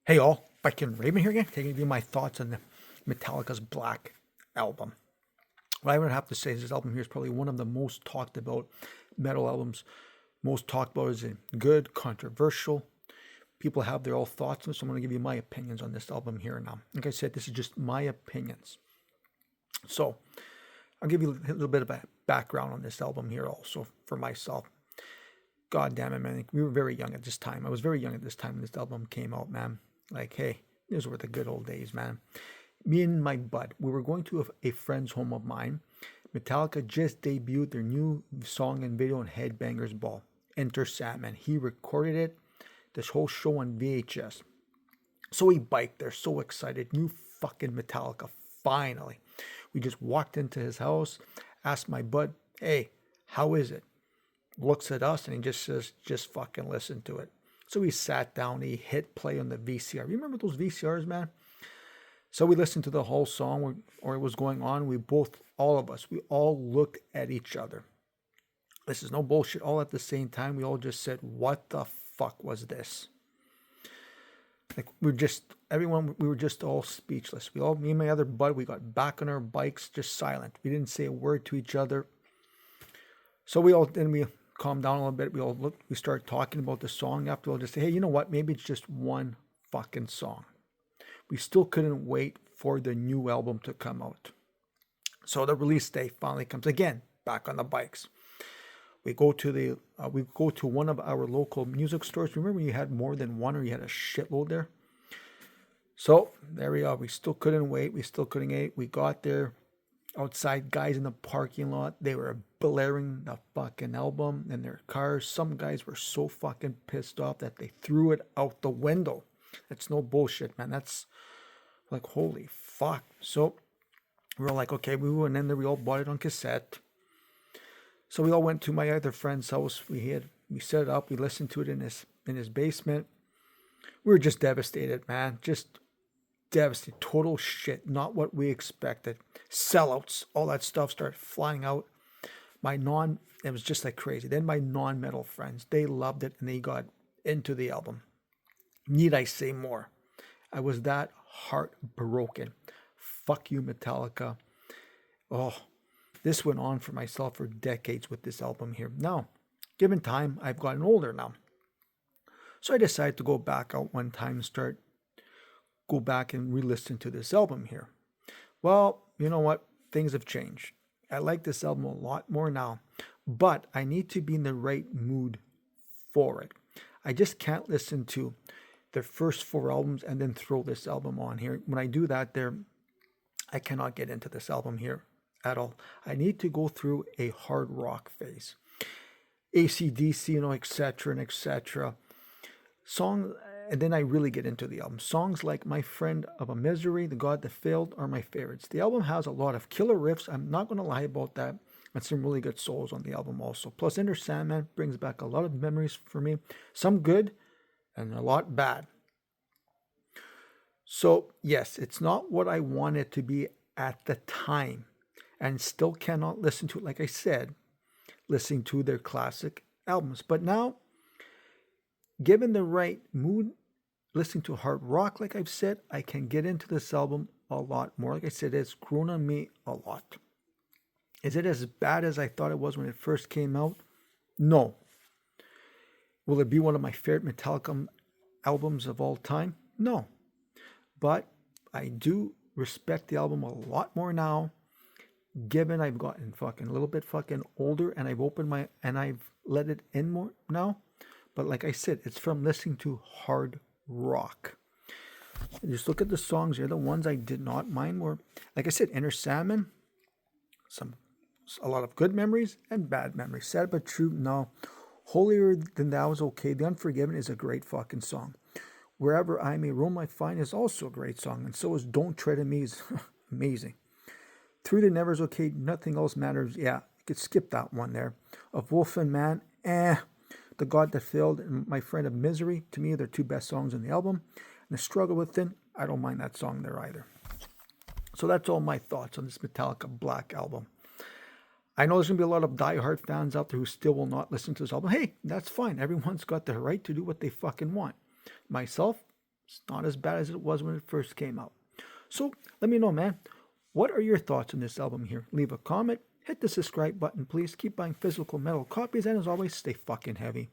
Hey all, Viking Raven here again, taking you my thoughts on the Metallica's Black album. What I would have to say is this album here is probably one of the most talked about metal albums. Most talked about is good, controversial. People have their own thoughts on it, so I'm going to give you my opinions on this album here now. Like I said, this is just my opinions. So I'll give you a little bit of a background on this album here also for myself. God damn it, man. We were very young at this time. I was very young at this time when this album came out, man. Like, hey, these were the good old days, man. Me and my bud, we were going to a friend's home of mine. Metallica just debuted their new song and video on Headbangers Ball, Enter Sandman. He recorded it, this whole show on VHS. So we biked there, so excited. New fucking Metallica, finally. We just walked into his house, asked my bud, hey, how is it? Looks at us and he just says, just fucking listen to it. So we sat down, he hit play on the VCR. You remember those VCRs, man? So we listened to the whole song or it was going on. We both, all of us, we all looked at each other. This is no bullshit. All at the same time, we all just said, what the fuck was this? Like we were just all speechless. Me and my other bud, we got back on our bikes, just silent. We didn't say a word to each other. So we calmed down a little bit. We started talking about the song after. We'll just say, hey, you know what? Maybe it's just one fucking song. We still couldn't wait for the new album to come out. So the release day finally comes again, back on the bikes. We go to one of our local music stores. Remember you had more than one or you had a shitload there? So there we are. We still couldn't wait. We still couldn't wait. We got there. Outside, guys in the parking lot, they were blaring the fucking album in their cars. Some guys were so fucking pissed off that they threw it out the window. That's no bullshit, man. That's like, holy fuck. So we were like, okay, we went in there. We all bought it on cassette. So we all went to my other friend's house. We set it up. We listened to it in his basement. We were just devastated, man. Just devastated. Total shit. Not what we expected. Sellouts. All that stuff started flying out. It was just like crazy. Then my non-metal friends, they loved it and they got into the album. Need I say more? I was that heartbroken. Fuck you, Metallica. Oh, this went on for myself for decades with this album here. Now, given time, I've gotten older now. So I decided to go back out one time and go back and re-listen to this album here. Well, you know what? Things have changed. I like this album a lot more now, but I need to be in the right mood for it. I just can't listen to their first four albums and then throw this album on here. When I do that I cannot get into this album here at all. I need to go through a hard rock phase. AC/DC, etc. and etc. And then I really get into the album. Songs like My Friend of a Misery, The God That Failed are my favorites. The album has a lot of killer riffs. I'm not going to lie about that. And some really good solos on the album also. Plus, Enter Sandman brings back a lot of memories for me. Some good and a lot bad. So, yes, it's not what I wanted to be at the time. And still cannot listen to it, like I said, listening to their classic albums. But now, given the right mood, listening to hard rock, like I've said, I can get into this album a lot more. Like I said, it's grown on me a lot. Is it as bad as I thought it was when it first came out? No. Will it be one of my favorite Metallica albums of all time? No. But I do respect the album a lot more now, given I've gotten fucking a little bit fucking older and I've let it in more now. But like I said, it's from listening to hard rock. Just look at the songs here. The ones I did not mind were, like I said, Enter Sandman, a lot of good memories and bad memories. Sad but true, no. Holier Than Thou is okay. The Unforgiven is a great fucking song. Wherever I May Roam I Find is also a great song. And so is Don't Tread on Me is amazing. Through the Never is okay. Nothing Else Matters. Yeah, you could skip that one there. Of Wolf and Man, The God That Failed and My Friend of Misery, to me, they're two best songs in the album. And The Struggle Within, I don't mind that song there either. So that's all my thoughts on this Metallica-Black album. I know there's going to be a lot of diehard fans out there who still will not listen to this album. Hey, that's fine. Everyone's got the right to do what they fucking want. Myself, It's not as bad as it was when it first came out. So let me know, man. What are your thoughts on this album here? Leave a comment. Hit the subscribe button, please. Keep buying physical metal copies. And as always, stay fucking heavy.